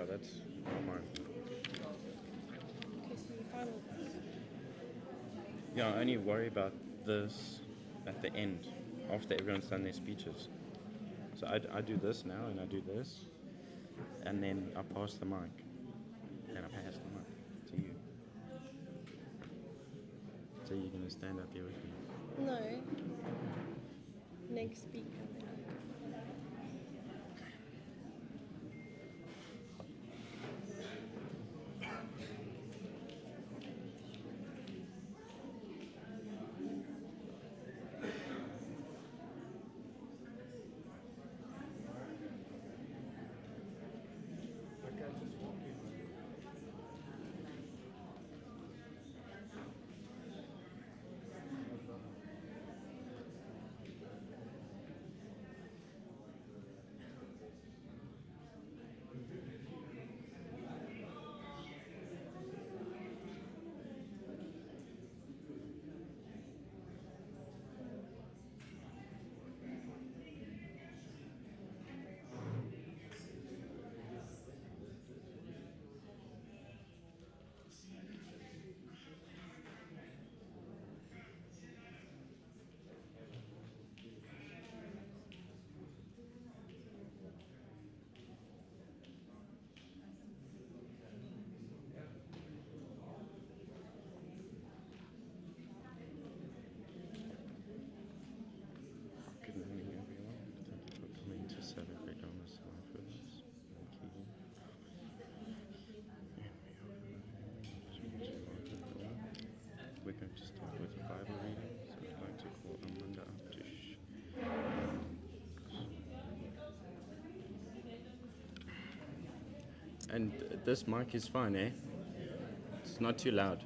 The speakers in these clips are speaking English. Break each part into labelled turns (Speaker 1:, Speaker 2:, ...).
Speaker 1: Yeah, that's my
Speaker 2: Okay, so you final this.
Speaker 1: Yeah, I only worry about this at the end, after everyone's done their speeches. So I do this now, and I do this, and then I pass the mic. And I pass the mic to you. So you're going to stand up here with me.
Speaker 2: No. Next speaker. Then you can.
Speaker 1: Good morning, everyone. Thank you for coming to celebrate Alma's life with us. Thank you. We're going to start with a Bible reading, so I'd like to call Amanda up to And this mic is fine, eh? It's not too loud.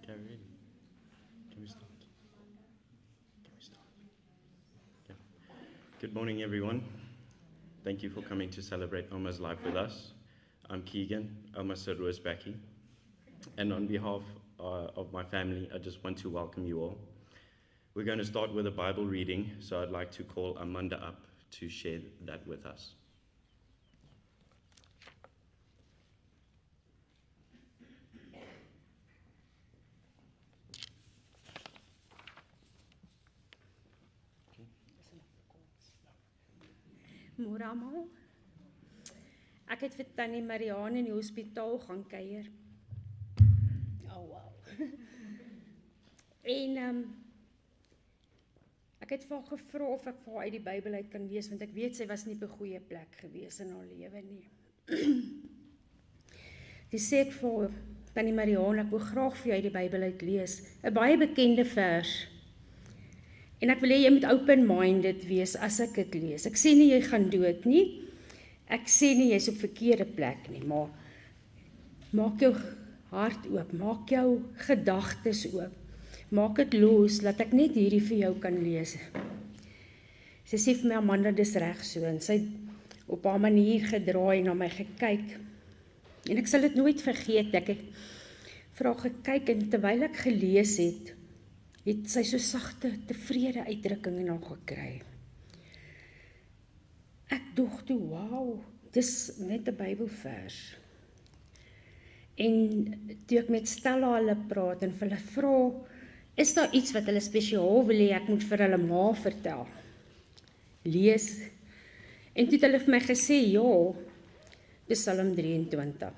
Speaker 1: Okay, ready? Can we start? Can we start? Yeah. Good morning, everyone. Thank you for coming to celebrate Alma's life with us. I'm Keegan, Alma Baki, and on behalf of my family, I just want to welcome you all. We're going to start with a Bible reading, so I'd like to call Amanda up to share that with us.
Speaker 3: Môre almal. Ek het vir Tannie Marianne in die hospitaal gaan kuier. Oh wow. En ek het vir haar gevra of ek vir haar uit die Bybel uit kan lees, want ek weet sy was nie op 'n goeie plek gewees in haar lewe nie. Dis sê ek vir Tannie Marianne, ek wil graag vir jou uit die Bybel uit lees, 'n baie bekende vers. En ek wil hê jy moet open-minded wees as ek dit lees. Ek sê nie jy gaan dood nie. Ek sê nie jy's op verkeerde plek nie, maar maak jou hart oop, maak jou gedagtes oop. Maak dit los, laat ek net hierdie vir jou kan lees. Sy sê vir my, Amanda, dis reg so, en sy het op haar manier gedraai en na my gekyk. En ek sal dit nooit vergeet, ek het vir haar gekyk, en terwyl ek gelees het sy so sagte, tevrede uitdrukking in haar gekry. Ek dog toe, wow, dis net 'n Bybelvers. En toe ek met Stella hulle praat en vir hulle vra, is daar iets wat hulle spesiaal wil hê ek moet vir hulle ma vertel? Lees. En toe het hulle vir my gesê, ja, Psalm 23.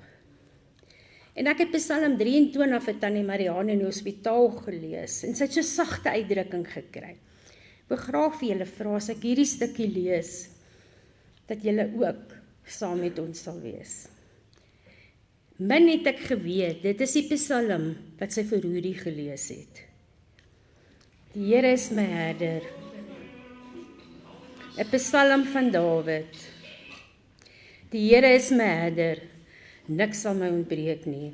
Speaker 3: En ek het Psalm 23 vir Tannie Marianne in die hospitaal gelees, en sy het so sagte uitdrukking gekry. Ek wil graag vir julle vra, as ek hierdie stukkie lees, dat julle ook saam met ons sal wees. Min het ek geweet, dit is die Psalm wat sy vir Rudy gelees het. Die Here is my herder. 'n Psalm van Dawid. Die Here is my herder, niks sal my ontbreek nie.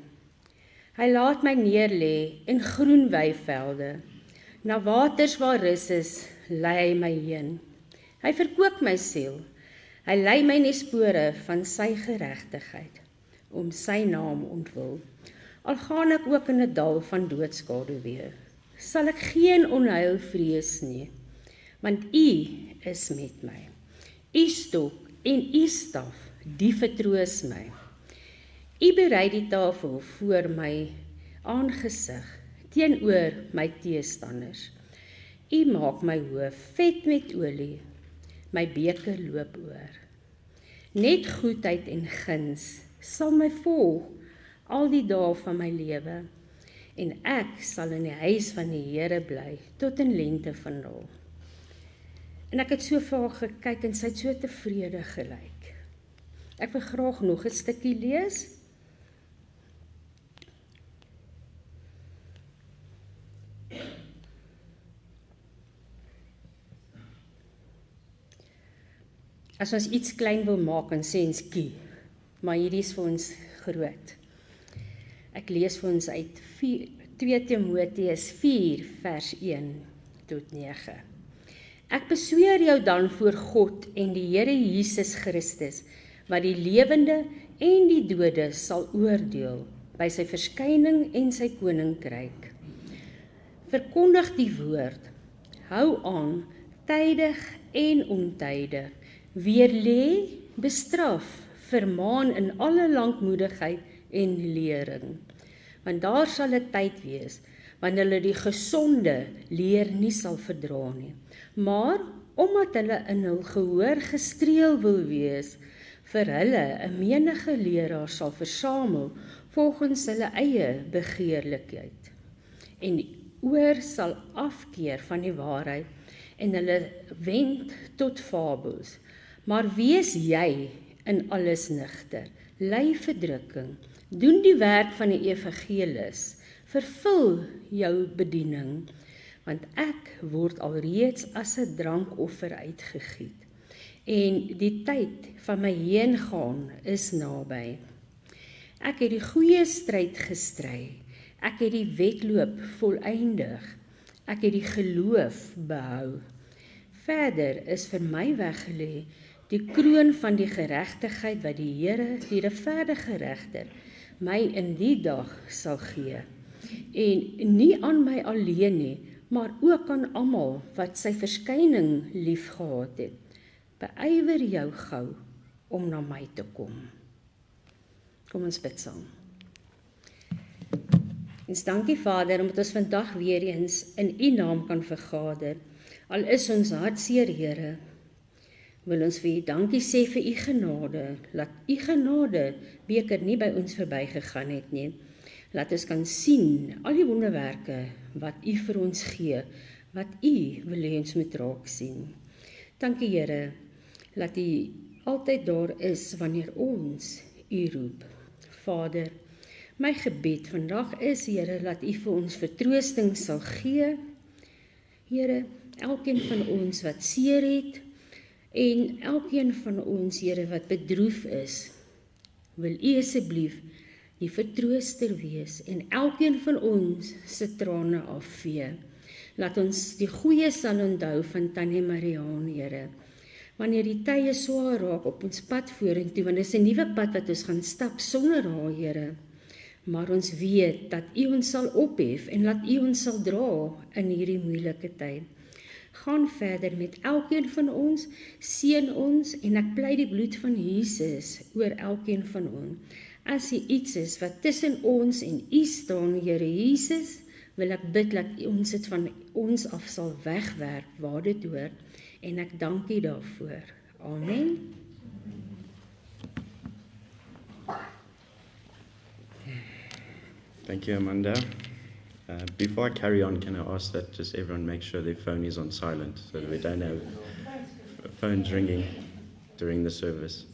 Speaker 3: Hy laat my neerlê in groen weivelde. Na waters waar rus is, lei hy my heen. Hy verkoop my siel. Hy lei my in die spore van sy geregtigheid, om sy naam ontwil. Al gaan ek ook in 'n dal van doodskaduwee, sal ek geen onheil vrees nie, want U is met my. U stok en U staf, die vertroos my. U berei die tafel voor my aangesig, teenoor my teestanders. U maak my hoof vet met olie, my beker loop oor. Net goedheid en guns sal my volg al die dae van my lewe, en ek sal in die huis van die Here bly, tot in lente van dae. En ek het so vir haar gekyk, en sy het so tevrede gelyk. Ek wil graag nog 'n stukkie lees. As ons iets klein wil maak, en sê ons kie, maar hierdie is vir ons groot. Ek lees vir ons uit 2 Timoteus 4 vers 1 tot 9. Ek besweer jou dan voor God en die Here Jesus Christus, wat die lewende en die dode sal oordeel by sy verskyning en sy koninkryk. Verkondig die woord, hou aan, tydig en ontydig, weerlê, bestraf, vermaan in alle lankmoedigheid en lering. Want daar sal 'n tyd wees, wanneer hulle die gesonde leer nie sal verdra nie. Maar, omdat hulle in hul gehoor gestreel wil wees, vir hulle 'n menige leraar sal versamel, volgens hulle eie begeerlikheid. En die oor sal afkeer van die waarheid, en hulle wend tot fabels. Maar wees jy in alles nigter, ly verdrukking, doen die werk van die evangelis, vervul jou bediening, want ek word alreeds as 'n drankoffer uitgegiet, en die tyd van my heengaan is naby. Ek het die goeie stryd gestry, ek het die wedloop volëindig, ek het die geloof behou. Verder is vir my weggelê die kroon van die geregtigheid wat die Here, die regverdige regter, my in die dag sal gee. En nie aan my alleen nie, maar ook aan almal wat sy verskyning liefgehad het. Beywer jou gou om na my te kom. Kom ons bid saam. Ons dankie Vader, omdat ons vandag weer eens in U naam kan vergader. Al is ons hartseer, Here, wil ons vir U dankie sê vir U genade. Laat U genade beker nie by ons verbygegaan het nie. Laat ons kan sien al die wonderwerke wat U vir ons gee, wat U wil hê ons moet raak sien. Dankie Here, laat U altyd daar is wanneer ons U roep. Vader, my gebed vandag is, Here, laat U vir ons vertroosting sal gee. Here, elkeen van ons wat seer het, en elkeen van ons, Here, wat bedroef is, wil U asseblief die vertrooster wees, en elkeen van ons se trane afvee. Laat ons die goeie sal onthou van Tannie Marianne, Here. Wanneer die tye swaar raak op ons pad vorentoe, want dit is 'n nuwe pad wat ons gaan stap sonder haar, Here. Maar ons weet dat U ons sal ophef en laat U ons sal dra in hierdie moeilike tyd. Gaan verder met elkeen van ons, seën ons en ek pleit die bloed van Jesus oor elkeen van ons. As hier iets is wat tussen ons en U staan, Here Jesus, wil ek bid dat ons dit van ons af sal wegwerp waar dit hoort en ek dank U daarvoor. Amen.
Speaker 1: Thank you, Amanda. Before I carry on, can I ask that just everyone make sure their phone is on silent so that we don't have phones ringing during the service.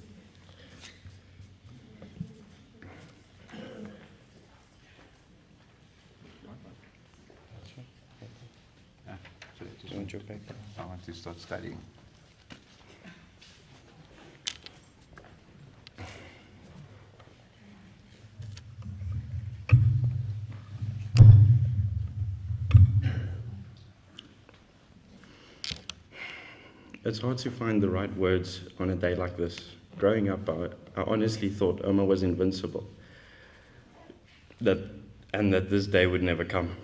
Speaker 1: Do you want your paper?
Speaker 4: I want to start studying.
Speaker 1: It's hard to find the right words on a day like this. Growing up, I honestly thought Oma was invincible, and that this day would never come.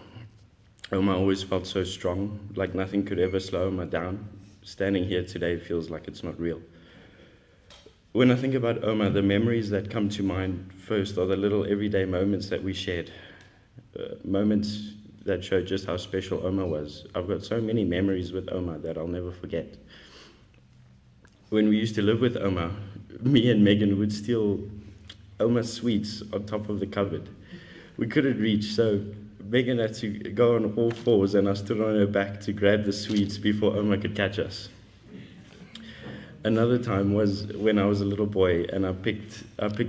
Speaker 1: Oma always felt so strong, like nothing could ever slow Oma down. Standing here today feels like it's not real. When I think about Oma, the memories that come to mind first are the little everyday moments that we shared, moments that show just how special Oma was. I've got so many memories with Oma that I'll never forget. When we used to live with Oma, me and Megan would steal Oma's sweets on top of the cupboard. We couldn't reach, so Megan had to go on all fours and I stood on her back to grab the sweets before Oma could catch us. Another time was when I was a little boy and I picked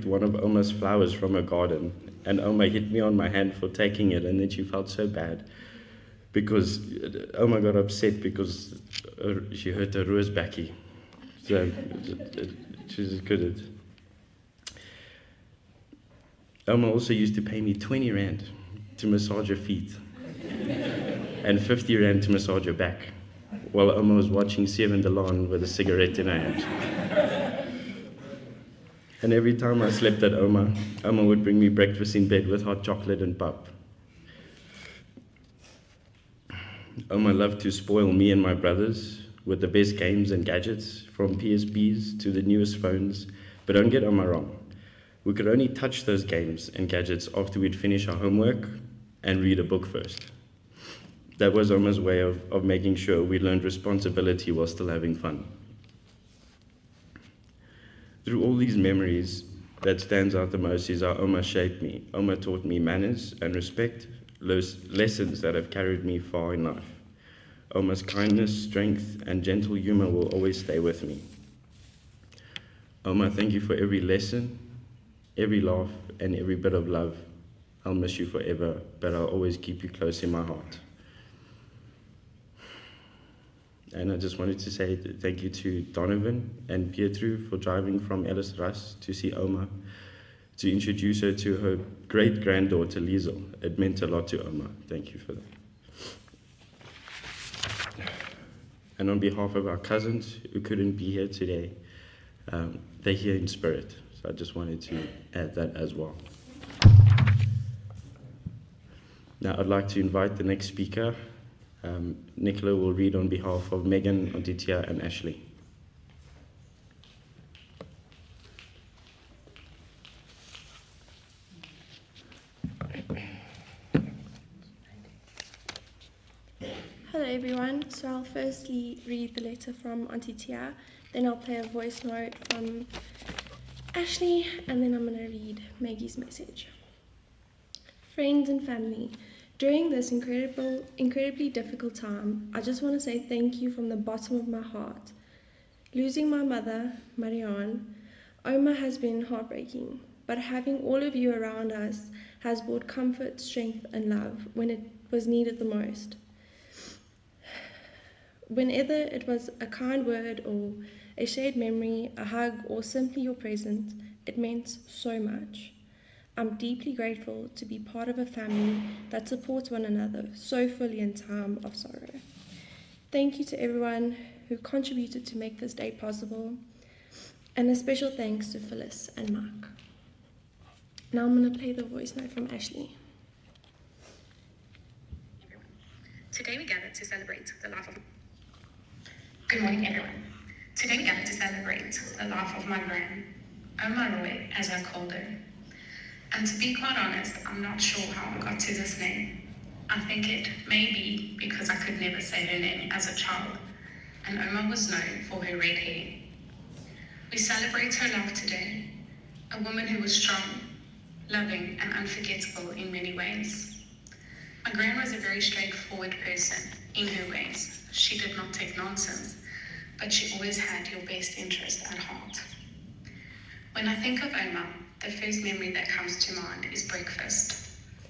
Speaker 1: one of Oma's flowers from her garden, and Oma hit me on my hand for taking it, and then she felt so bad because Oma got upset because she hurt her roosbakkie. So she just couldn't. Oma also used to pay me 20 rand to massage her feet and 50 rand to massage her back while Oma was watching Seven Delon with a cigarette in her hand. And every time I slept at Oma would bring me breakfast in bed with hot chocolate and pap. Oma loved to spoil me and my brothers with the best games and gadgets, from PSPs to the newest phones. But don't get Oma wrong. We could only touch those games and gadgets after we'd finish our homework and read a book first. That was Oma's way of making sure we learned responsibility while still having fun. Through all these memories, that stands out the most is how Oma shaped me. Oma taught me manners and respect, lessons that have carried me far in life. Oma's kindness, strength, and gentle humor will always stay with me. Oma, thank you for every lesson, every laugh, and every bit of love. I'll miss you forever, but I'll always keep you close in my heart. And I just wanted to say thank you to Donovan and Pietro for driving from Ellisras to see Oma, to introduce her to her great-granddaughter, Liesel. It meant a lot to Oma. Thank you for that. And on behalf of our cousins who couldn't be here today, they're here in spirit. So I just wanted to add that as well. Now I'd like to invite the next speaker. Nicola will read on behalf of Megan, Aditya, and Ashley.
Speaker 2: Hello everyone, so I'll firstly read the letter from Auntie Tia, then I'll play a voice note from Ashley, and then I'm going to read Maggie's message. Friends and family, during this incredibly difficult time, I just want to say thank you from the bottom of my heart. Losing my mother, Marianne, Oma has been heartbreaking, but having all of you around us has brought comfort, strength and love when it was needed the most. Whenever it was a kind word or a shared memory, a hug, or simply your presence, it meant so much. I'm deeply grateful to be part of a family that supports one another so fully in time of sorrow. Thank you to everyone who contributed to make this day possible, and a special thanks to Phyllis and Mark. Now I'm going to play the voice note from Ashley.
Speaker 5: Today we gather to celebrate the life of
Speaker 4: Good morning, everyone. Today we gather to celebrate the life of my gran, Oma Roy, as I called her. And to be quite honest, I'm not sure how I got to this name. I think it may be because I could never say her name as a child, and Oma was known for her red hair. We celebrate her life today, a woman who was strong, loving, and unforgettable in many ways. My gran was a very straightforward person in her ways. She did not take nonsense, but she always had your best interest at heart. When I think of Oma, the first memory that comes to mind is breakfast.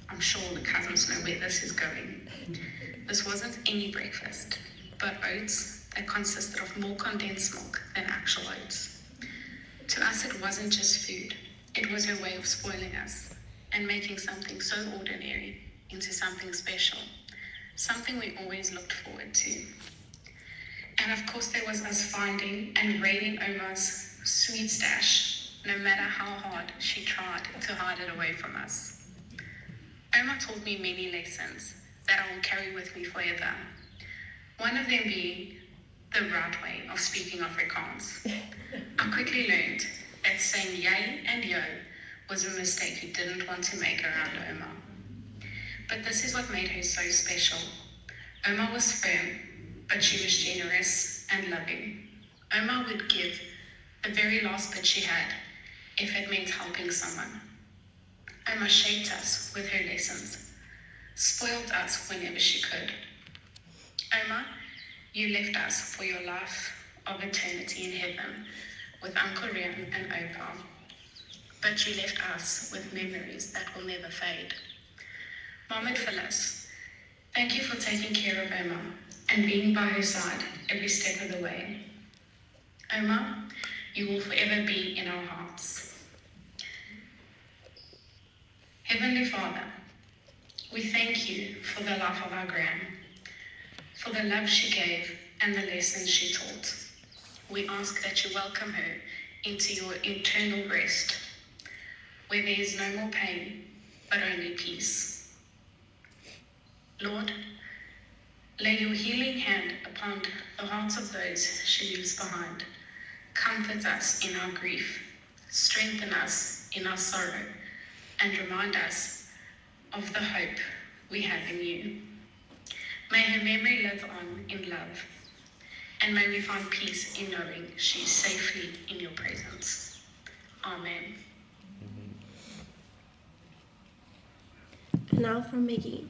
Speaker 4: I'm sure the cousins know where this is going. This wasn't any breakfast, but oats that consisted of more condensed milk than actual oats. To us, it wasn't just food. It was her way of spoiling us and making something so ordinary into something special, something we always looked forward to. And of course, there was us finding and raiding Oma's sweet stash, no matter how hard she tried to hide it away from us. Oma taught me many lessons that I will carry with me forever. One of them being the right way of speaking Afrikaans. I quickly learned that saying yay and yo was a mistake you didn't want to make around Oma. But this is what made her so special. Oma was firm, but she was generous and loving. Oma would give the very last bit she had if it meant helping someone. Oma shaped us with her lessons, spoiled us whenever she could. Oma, you left us for your life of eternity in heaven with Uncle Rian and Opa. But you left us with memories that will never fade. Mom and Phyllis, thank you for taking care of Oma and being by her side every step of the way. Oma, you will forever be in our hearts. Heavenly Father, we thank you for the life of our gran, for the love she gave and the lessons she taught. We ask that you welcome her into your eternal rest, where there is no more pain, but only peace. Lord, lay your healing hand upon the hearts of those she leaves behind. Comfort us in our grief, strengthen us in our sorrow, and remind us of the hope we have in you. May her memory live on in love, and may we find peace in knowing she is safely in your presence. Amen.
Speaker 2: And now from Maggie.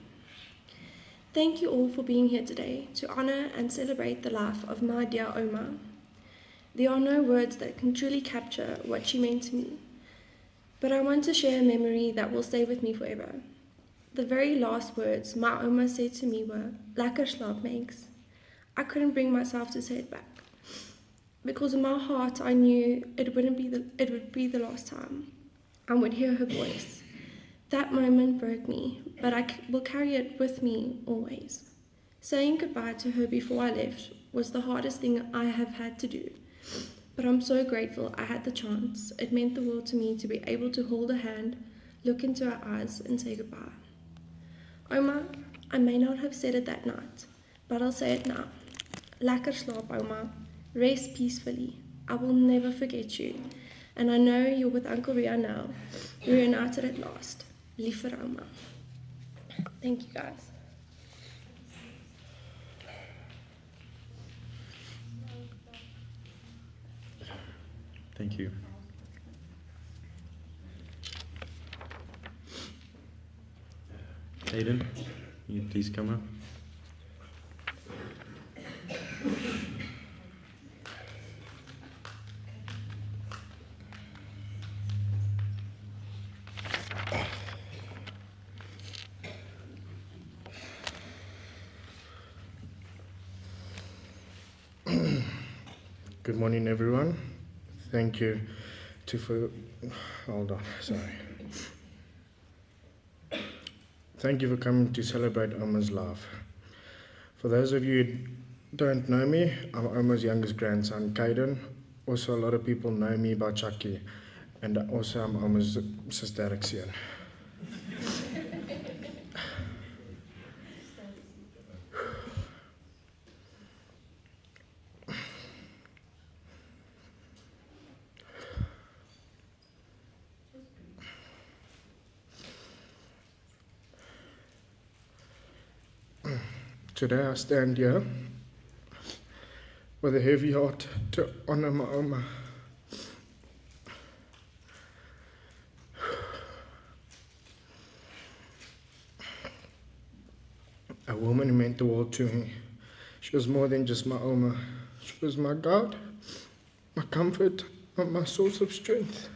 Speaker 2: Thank you all for being here today to honor and celebrate the life of my dear Oma. There are no words that can truly capture what she meant to me, but I want to share a memory that will stay with me forever. The very last words my Oma said to me were, "Lekker slaap, Megs." I couldn't bring myself to say it back, because in my heart I knew it would be the last time I would hear her voice. That moment broke me, but I will carry it with me always. Saying goodbye to her before I left was the hardest thing I have had to do, but I'm so grateful I had the chance. It meant the world to me to be able to hold her hand, look into her eyes, and say goodbye. Oma, I may not have said it that night, but I'll say it now. Lekker slaap, Oma. Rest peacefully. I will never forget you. And I know you're with Uncle Ria now. We're united at last. Lief vir Oma. Thank you, guys.
Speaker 1: Thank you. Aiden, you please come up.
Speaker 5: Good morning, everyone. Thank you hold on, sorry. Thank you for coming to celebrate Oma's life. For those of you who don't know me, I'm Oma's youngest grandson, Caden. Also, a lot of people know me by Chucky, and also I'm Oma's sister, Alexian. Today I stand here with a heavy heart to honor my Oma. A woman who meant the world to me. She was more than just my Oma. She was my God, my comfort, and my source of strength.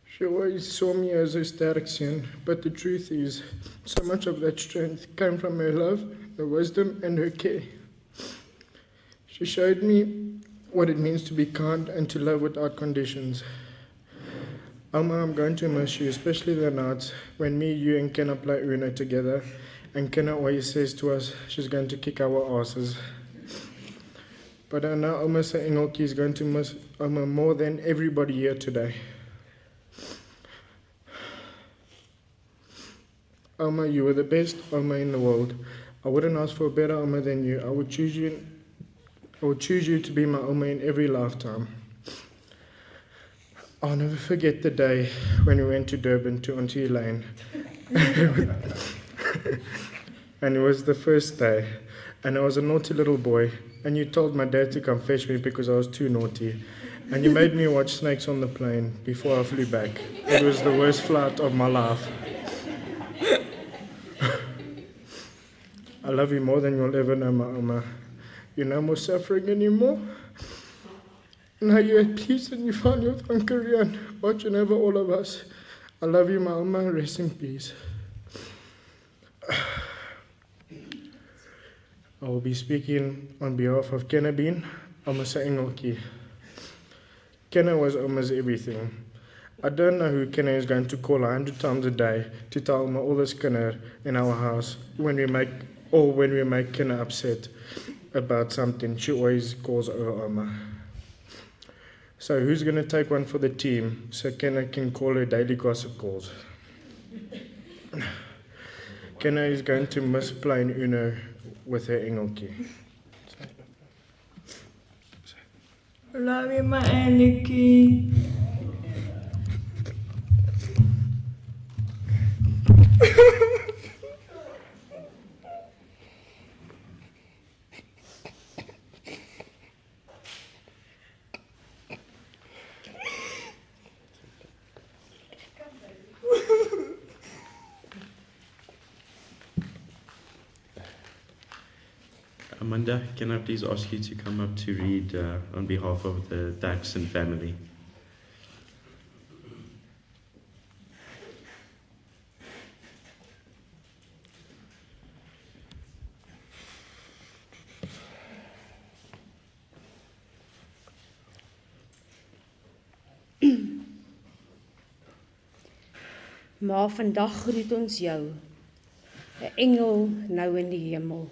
Speaker 5: She always saw me as a static sin, but the truth is, so much of that strength came from her love, her wisdom, and her care. She showed me what it means to be kind and to love without conditions. Oma, I'm going to miss you, especially the nights when me, you, and Kenna play Uno together, and Kenna always says to us she's going to kick our asses. But I know Oma Engelke is going to miss Oma more than everybody here today. Oma, you were the best Oma in the world. I wouldn't ask for a better Oma than you. I would choose you to be my Oma in every lifetime. I'll never forget the day when we went to Durban to Auntie Elaine. And it was the first day, and I was a naughty little boy, and you told my dad to come fetch me because I was too naughty, and you made me watch snakes on the plane before I flew back. It was the worst flight of my life. I love you more than you'll ever know, my Oma. You're no more suffering anymore. Now you're at peace and you found your Uncle Rian watching over all of us. I love you, my Oma. Rest in peace. I will be speaking on behalf of Kenna Bean, Oma Engelke. Kenna was Oma's everything. I don't know who Kenna is going to call 100 times a day to tell Oma all this Kenna in our house when we make Kenna upset about something. She always calls over Oma. So who's going to take one for the team so Kenna can call her daily gossip calls? Kenna is going to miss playing Uno with her Engelke.
Speaker 6: Love you, my Engelke.
Speaker 1: Amanda, can I please ask you to come up to read on behalf of the Daxon family?
Speaker 3: Maar vandag groet ons jou, 'n engel nou in die hemel.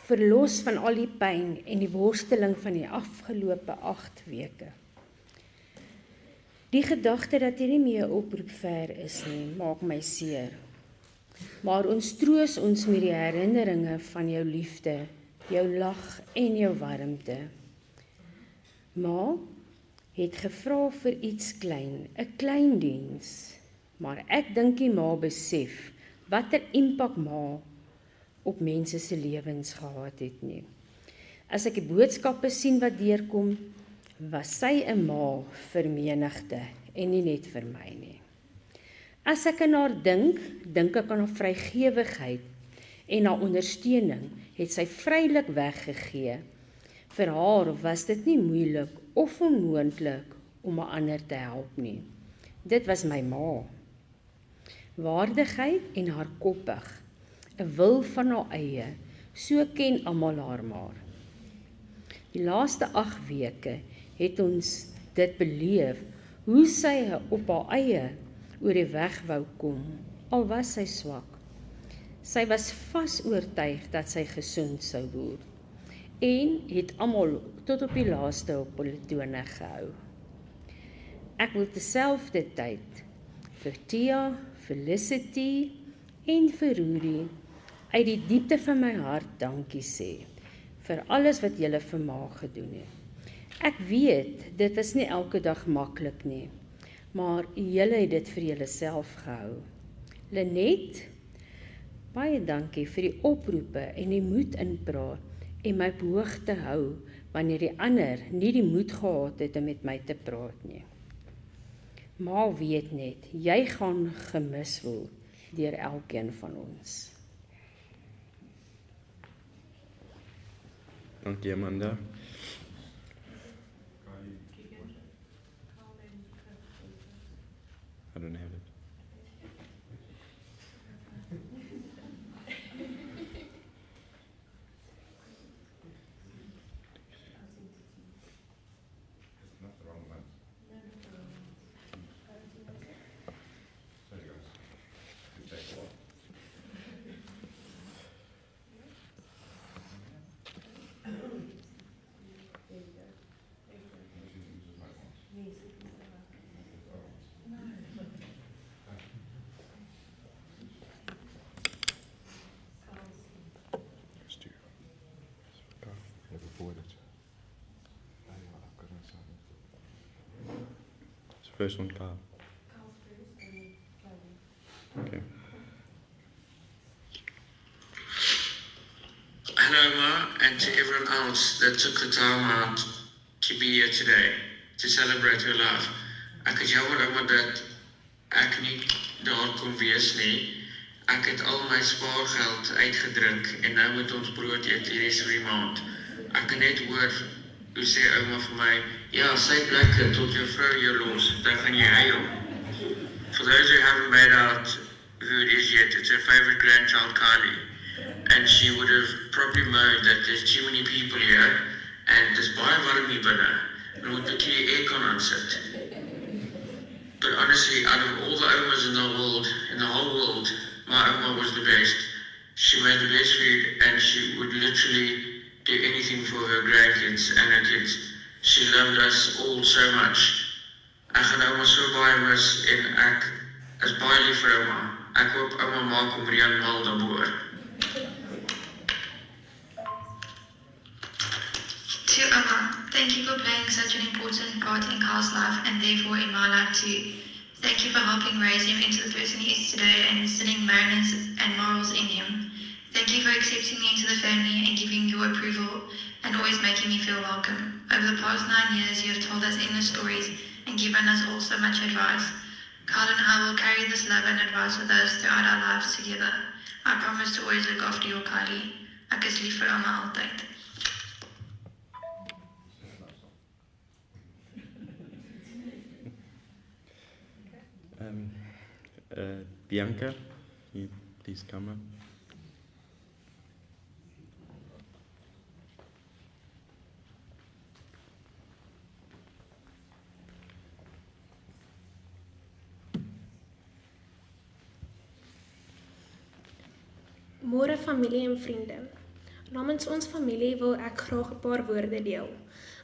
Speaker 3: Verlos van al die pyn en die worsteling van die afgelope 8 weke. Die gedagte dat jy nie meer oproep ver is nie, maak my seer. Maar ons troos ons met die herinneringe van jou liefde, jou lag en jou warmte. Ma het gevra vir iets klein, 'n klein diens, maar ek dink die ma besef watter impak ma op mense se lewens gehad het nie. As ek die boodskappe sien wat deurkom, was sy 'n ma vir menigte en nie net vir my nie. As ek aan haar dink ek aan haar vrygewigheid en haar ondersteuning het sy vrylik weggegee. Vir haar was dit nie moeilik of onmoontlik om 'n ander te help nie. Dit was my ma. Waardigheid en hardkoppig, 'n wil van haar eie, so ken almal haar maar. Die laaste 8 weke het ons dit beleef, hoe sy op haar eie oor die weg wou kom, al was sy swak. Sy was vas oortuig dat sy gesond sou word, en het almal tot op die laaste op hulle tone gehou. Ek wil terselfdertyd vir Tia, Felicity en vir Rudy uit die diepte van my hart dankie sê vir alles wat julle vir ma gedoen het. Ek weet dit is nie elke dag maklik nie, maar julle het dit vir julle self gehou. Lenet, Baie dankie vir die oproepe en die moed inpraat en my behoog te hou wanneer die ander nie die moed gehad het om met my te praat nie. Ma weet net, jy gaan gemis voel deur elkeen van ons.
Speaker 1: Dankie, Amanda. I don't have it. First one, Carl. Okay.
Speaker 7: Hello, Ma, and to everyone else that took the time out to be here today to celebrate her life. Ek is jammer ouma dat ek nie daar kon wees nie. Ek het al my spaargeld uitgedrink en nou moet ons brood eet die res van die maand. Ek kan net hoor hoe sê ouma vir my, ja, sy plekke tot jou vrou jou los, dan gaan jy huil. For those who haven't made out who it is yet, it's her favorite grandchild, Kylie. And she would have probably moaned that there's too many people here, and there's baie warm hier binne, en moet ek die aircon aan sit. But honestly, out of all the omas in the whole world, my oma was the best. She made the best food, and she would literally do anything for her grandkids and her kids. She loved us all so much. Ek gaan ouma so baie mis en ek is baie lief vir ouma. Ek hoop ouma maak om Rian mal daarboor.
Speaker 4: To Oma, thank you for playing such an important part in Carl's life and therefore in my life too. Thank you for helping raise him into the person he is today and instilling manners and morals in him. Thank you for accepting me into the family and giving your approval and always making me feel welcome. Over the past 9 years, you have told us endless stories and given us all so much advice. Carl and I will carry this love and advice with us throughout our lives together. I promise to always look after your Kylie. Ek is lief vir ouma altyd.
Speaker 1: Bianca, can you please come up?
Speaker 2: Môre familie en vriende. Namens ons familie wil ek graag 'n paar woorde deel.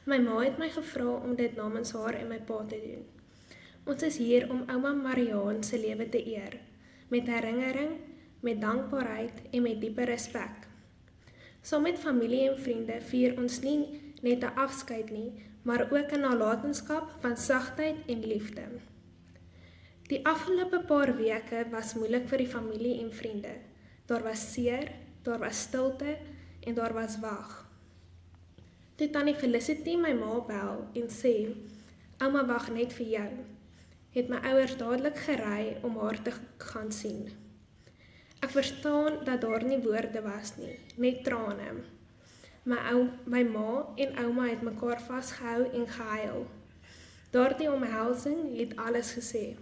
Speaker 2: My ma het my gevra om dit namens haar en my pa te doen. Ons is hier om ouma Mariaan se lewe te eer, met herinnering, met dankbaarheid en met diepe respek. Saam met familie en vriende vier ons nie net 'n afskeid nie, maar ook 'n nalatenskap van sagtheid en liefde. Die afgelope paar weke was moeilik vir die familie en vriende. Daar was seer, daar was stilte en daar was wag. Toe tannie Felicity my ma bel en sê, ouma wag net vir jou, het my ouers dadelik gery om haar te gaan sien. Ek verstaan dat daar nie woorde was nie, net trane. My ma en ouma het mekaar vasgehou en gehuil. Daardie omhelsing het alles gesê.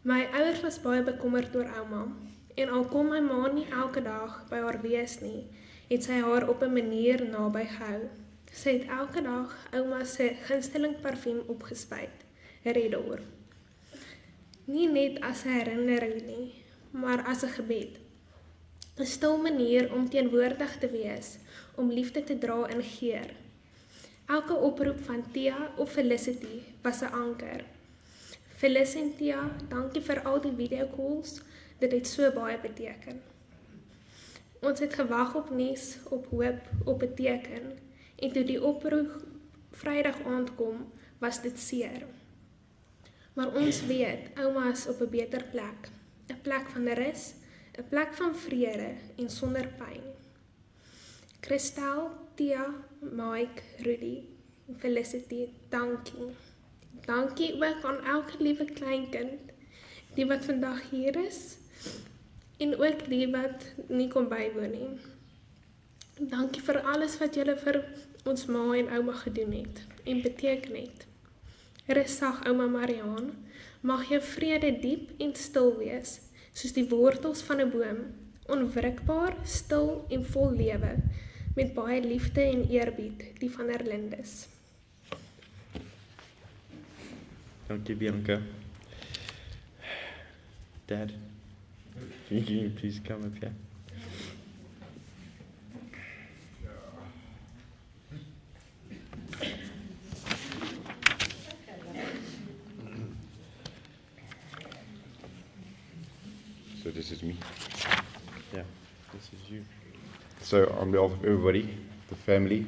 Speaker 2: My ouers was baie bekommerd oor ouma, en al kon my ma nie elke dag by haar wees nie, het sy haar op 'n manier naby gehou. Sy het elke dag ouma se gunsteling parfuum opgespuit, Redor. Nie net as 'n herinnering nie, maar as 'n gebed. 'n Stil manier om teenwoordig te wees, om liefde te dra en geur. Elke oproep van Tia of Felicity was 'n anker. Felicity en Tia, dankie vir al die videocalls, dit het so baie beteken. Ons het gewag op nuus, op hoop, op 'n teken, en toe die oproep Vrydag aand kom, was dit seer. Maar ons weet, ouma is op 'n beter plek, 'n plek van rus,
Speaker 8: 'n plek van vrede en sonder pyn. Christel, Tia, Mike, Rudy en Felicity, dankie. Dankie ook aan elke liewe kleinkind, die wat vandag hier is, en ook die wat nie kon bywoon nie. Dankie vir alles wat julle vir ons ma en ouma gedoen het en beteken het. Rustig, ouma Mariaan, mag jou vrede diep en stil wees, soos die wortels van 'n boom, onwrikbaar, stil en vol lewe, met baie liefde en eerbied, die van Erlindis.
Speaker 1: Dankie, Bianca. Dad, can you please come up here?
Speaker 9: So this is me.
Speaker 1: Yeah, this is you.
Speaker 9: So on behalf of everybody, the family,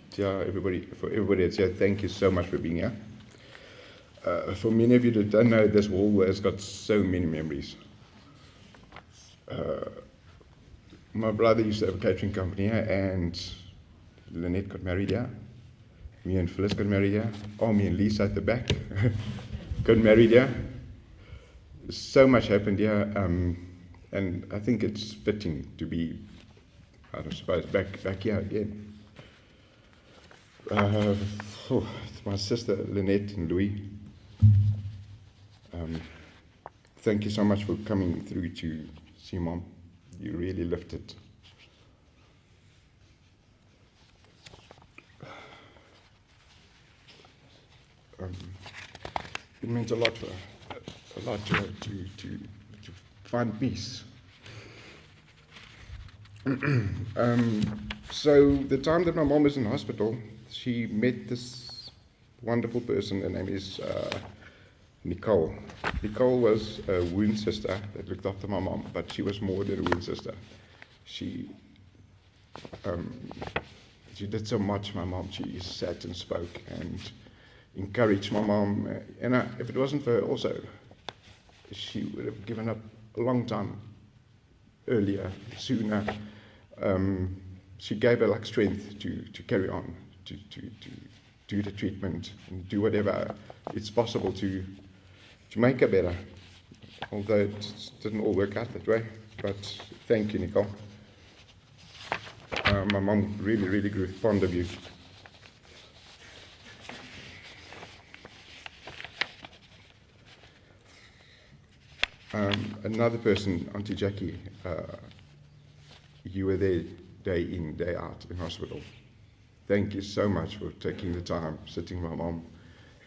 Speaker 9: for everybody that's here, thank you so much for being here. For many of you that don't know, this wall has got so many memories. My brother used to have a catering company here, and Lynette got married here. Me and Phyllis got married here. Oh, me and Lisa at the back got married here. So much happened here, and I think it's fitting to be, I don't suppose, back here again. My sister Lynette and Louis, thank you so much for coming through to see Mom. You really lifted. It meant a lot to find peace. So the time that my mom was in hospital, she met this wonderful person. Her name is Nicole. Nicole was a wound sister that looked after my mom, but she was more than a wound sister. She did so much, my mom. She sat and spoke and encouraged my mom. And if it wasn't for her also, she would have given up a long time earlier, sooner. She gave her like strength to carry on, to do the treatment and do whatever it's possible to make her better. Although it didn't all work out that way. But thank you, Nicole. My mom really, really grew fond of you. Another person, Auntie Jackie, you were there day in, day out in hospital. Thank you so much for taking the time, sitting with my mom,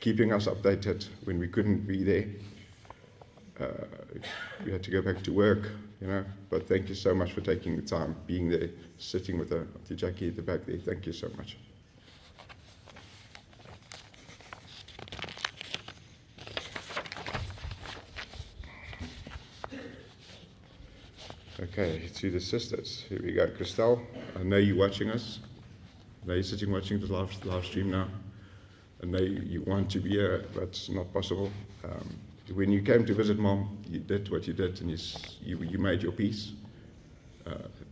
Speaker 9: keeping us updated when we couldn't be there. We had to go back to work, but thank you so much for taking the time, being there, sitting with her, Auntie Jackie at the back there. Thank you so much. Okay, to the sisters. Here we go. Christelle, I know you're watching us. I know you're sitting watching the live stream now. I know you want to be here, but it's not possible. When you came to visit Mom, you did what you did, and you made your peace.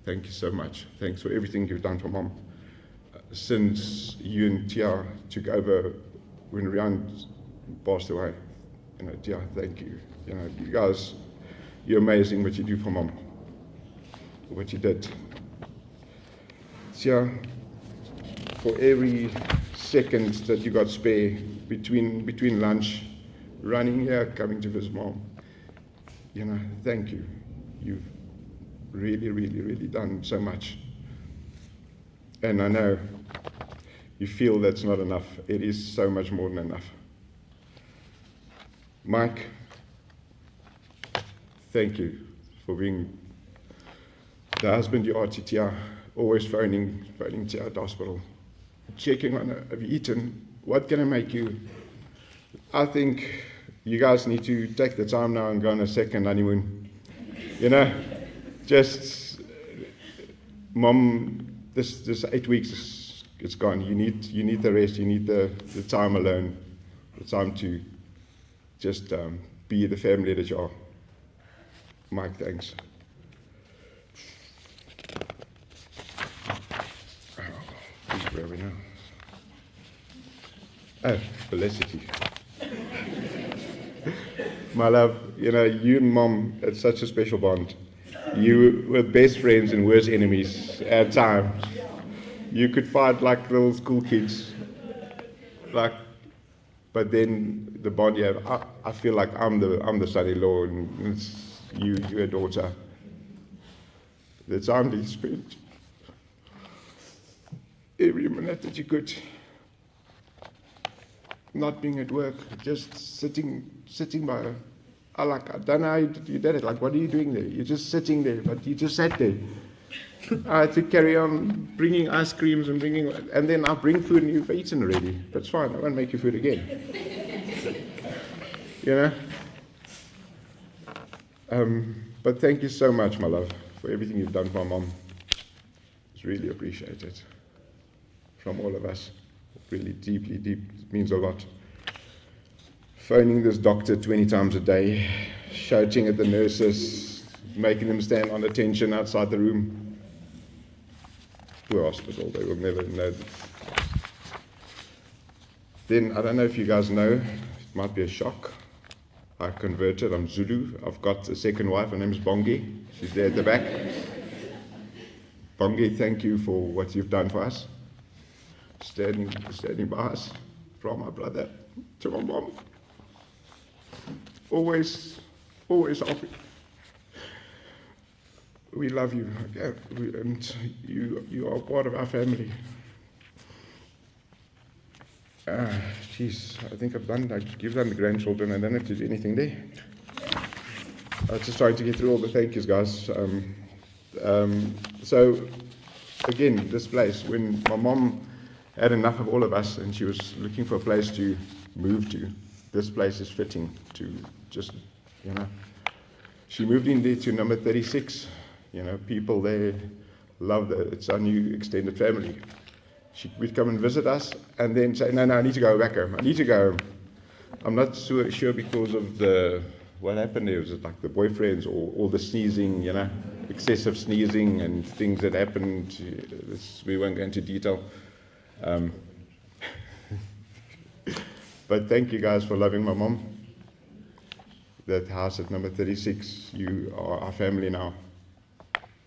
Speaker 9: Thank you so much. Thanks for everything you've done for Mom. Since you and Tia took over when Rian passed away, Tia, thank you. You guys, you're amazing what you do for Mom. What you did. Tia, for every second that you got spare between lunch, running here, coming to visit Mom, thank you. You've really, really, really done so much. And I know you feel that's not enough. It is so much more than enough. Mike, thank you for being the husband you are to Tia, always phoning Tia at the hospital, checking on her. Have you eaten? What can I make you? I think you guys need to take the time now and go on a second honeymoon. Just, Mom, this 8 weeks it's gone. You need the rest. You need the time alone, the time to just be the family that you are. Mike, thanks. Oh, Felicity. My love, you know, you and Mom had such a special bond. You were best friends and worst enemies at times. You could fight like little school kids, like, but then the bond you have. I feel like I'm the son-in-law and it's your daughter. The time that you spent, every minute that you could, not being at work, just sitting by her. I don't know how you did it. Like, what are you doing there? You're just sitting there, but you just sat there. I had to carry on bringing ice creams and then I'll bring food and you've eaten already. But it's fine, I won't make you food again. You know? But thank you so much, my love, for everything you've done for my mom. It's really appreciated. From all of us. Really deeply, it means a lot. Phoning this doctor 20 times a day, shouting at the nurses, making them stand on attention outside the room. Poor hospital, they will never know that. Then, I don't know if you guys know, it might be a shock. I converted, I'm Zulu. I've got a second wife, her name is Bongi. She's there at the back. Bongi, thank you for what you've done for us. Standing by us, from my brother to my mom. Always helping. We love you, and you are part of our family. Jeez, I think you've done the grandchildren, I don't have to do anything there. I was just trying to get through all the thank yous, guys. So, again, this place, when my mom had enough of all of us and she was looking for a place to move to, this place is fitting to just, you know. She moved in there to number 36. You know, people there love it's our new extended family. She would come and visit us and then say, no, I need to go back home. I need to go home. I'm not sure because of what happened there. Was it like the boyfriends or all the sneezing, you know, excessive sneezing and things that happened. We won't go into detail. But thank you guys for loving my mom. That house at number 36, you are our family now.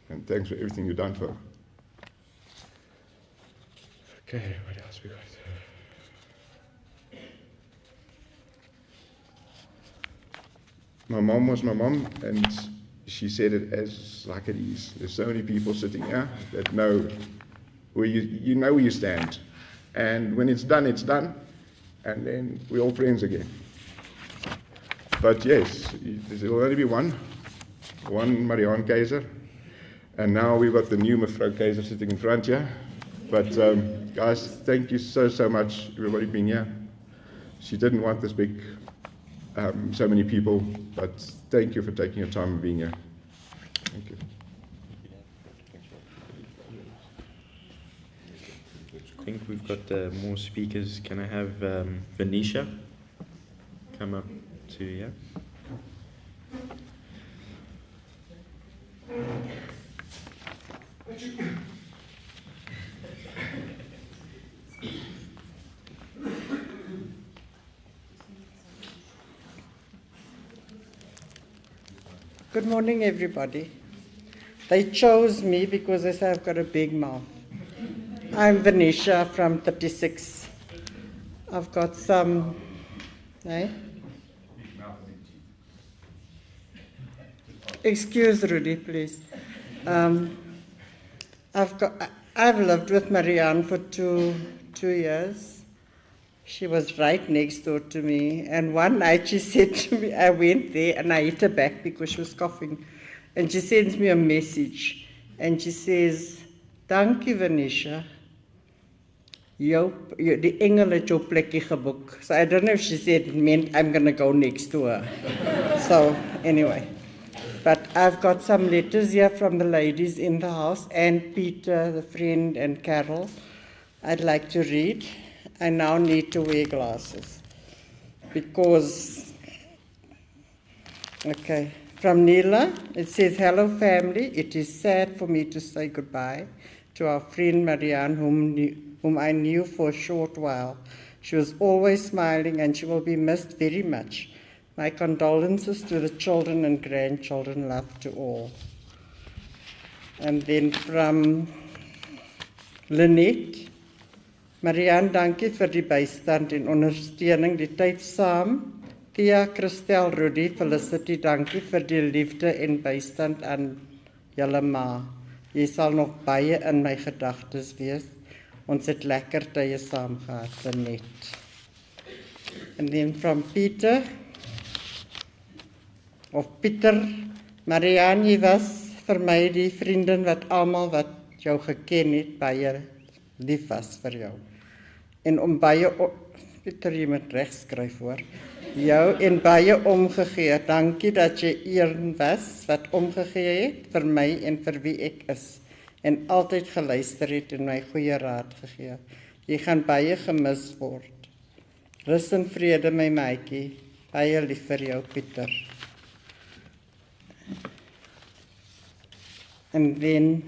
Speaker 9: And thanks for everything you've done for her. Okay, what else we got? My mom was my mom, and she said it as like it is. There's so many people sitting here that know where you know where you stand. And when it's done, and then we're all friends again. But yes, there will only be one Marianne Keizer, and now we've got the new Mevrouw Keizer sitting in front here. But guys, thank you so much, everybody being here. She didn't want this big, so many people, but thank you for taking your time and being here. Thank you.
Speaker 1: I think we've got more speakers. Can I have Venetia come up to here?
Speaker 10: Good morning, everybody. They chose me because they say I've got a big mouth. I'm Venetia from 36. I've got some, Excuse Rudy, please. I've lived with Marianne for two years. She was right next door to me, and one night she said to me, I went there and I hit her back because she was coughing, and she sends me a message, and she says, "Dankie Venetia, die engel het jou plekkie geboek." So I don't know if she said it meant I'm going to go next to her. So anyway, but I've got some letters here from the ladies in the house, and Peter, the friend, and Carol. I'd like to read. I now need to wear glasses because, okay, from Nila, it says, "Hello family, it is sad for me to say goodbye to our friend Marianne, whom I knew for a short while. She was always smiling and she will be missed very much. My condolences to the children and grandchildren, love to all. And then from Lynette, Marianne, dankie vir die bystand en ondersteuning, die tyd saam. Tia, Christel, Rudy, Felicity, dankie vir die liefde en bystand aan julle ma. Jy sal nog baie in my gedagtes wees. Ons het lekker tye saam gehad, Lynette. And then from Peter, of Pieter, Marianne, jy was vir my die vriendin wat almal wat jou geken het, baie lief was vir jou. En om baie, Pieter, jy moet regskryf hoor, jou en baie omgegee. Dankie dat jy een was wat omgegee het vir my en vir wie ek is. En altyd geluister het en my goeie raad gegee. Jy gaan baie gemis word. Rus en vrede, my maatjie. Baie lief vir jou, Pieter. And then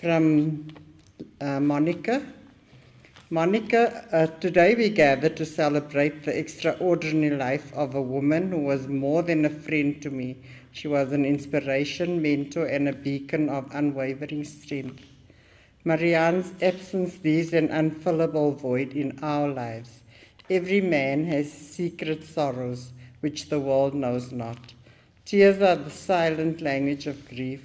Speaker 10: from Monica. Monica, today we gather to celebrate the extraordinary life of a woman who was more than a friend to me. She was an inspiration, mentor, and a beacon of unwavering strength. Marianne's absence leaves an unfillable void in our lives. Every man has secret sorrows which the world knows not. Tears are the silent language of grief.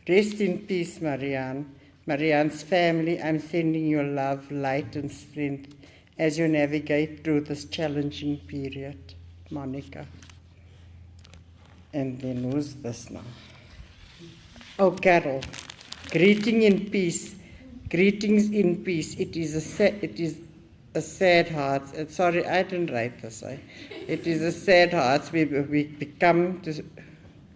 Speaker 10: Rest in peace, Marianne. Marianne's family, I'm sending you love, light, and strength as you navigate through this challenging period. Monica. And then who's this now? Oh, Carol. Greeting in peace. Greetings in peace. It is a sad heart. Sorry, I didn't write this. It is a sad heart.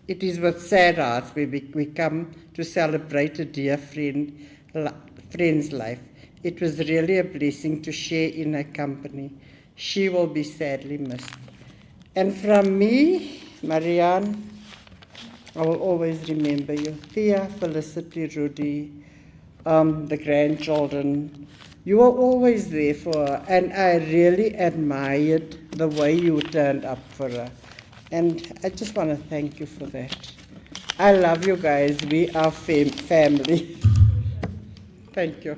Speaker 10: It is with sad hearts we come to celebrate a dear friend's life. It was really a blessing to share in her company. She will be sadly missed. And from me, Marianne, I will always remember you. Thea, Felicity, Rudy, the grandchildren. You were always there for her, and I really admired the way you turned up for her. And I just want to thank you for that. I love you guys. We are family. Thank you.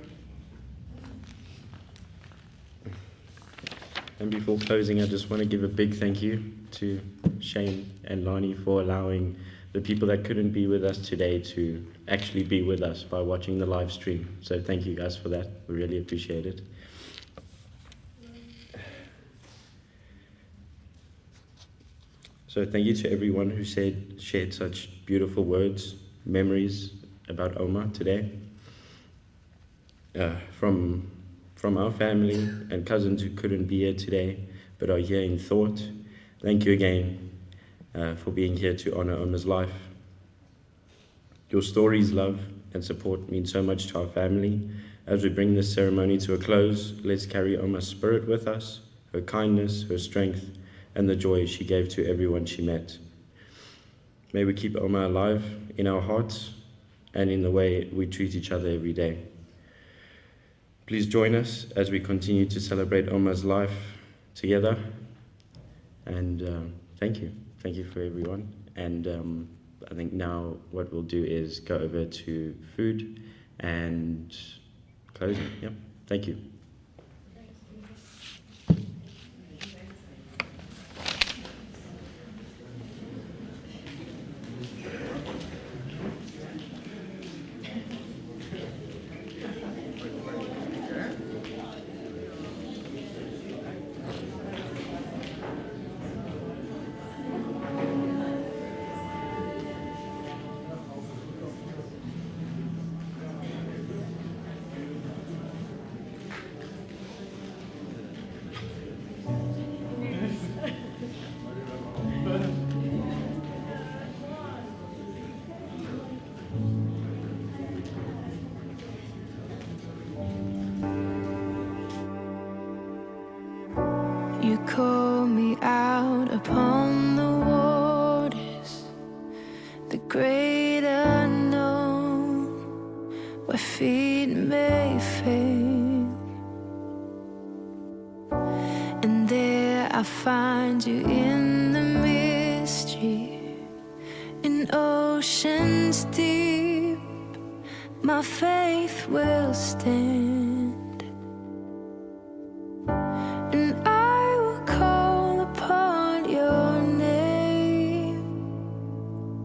Speaker 1: And before closing, I just want to give a big thank you to Shane and Lani for allowing the people that couldn't be with us today to actually be with us by watching the live stream. So thank you guys for that. We really appreciate it. So thank you to everyone who shared such beautiful words, memories about Oma today. From our family and cousins who couldn't be here today, but are here in thought, thank you again for being here to honor Oma's life. Your stories, love, and support mean so much to our family. As we bring this ceremony to a close, let's carry Oma's spirit with us, her kindness, her strength, and the joy she gave to everyone she met. May we keep Oma alive in our hearts and in the way we treat each other every day. Please join us as we continue to celebrate Oma's life together. And thank you. Thank you for everyone. And I think now what we'll do is go over to food and closing. Yep. Thank you.
Speaker 11: You call me out upon the waters, the great unknown, where feet may fail. I find you in the mystery, in oceans deep. My faith will stand.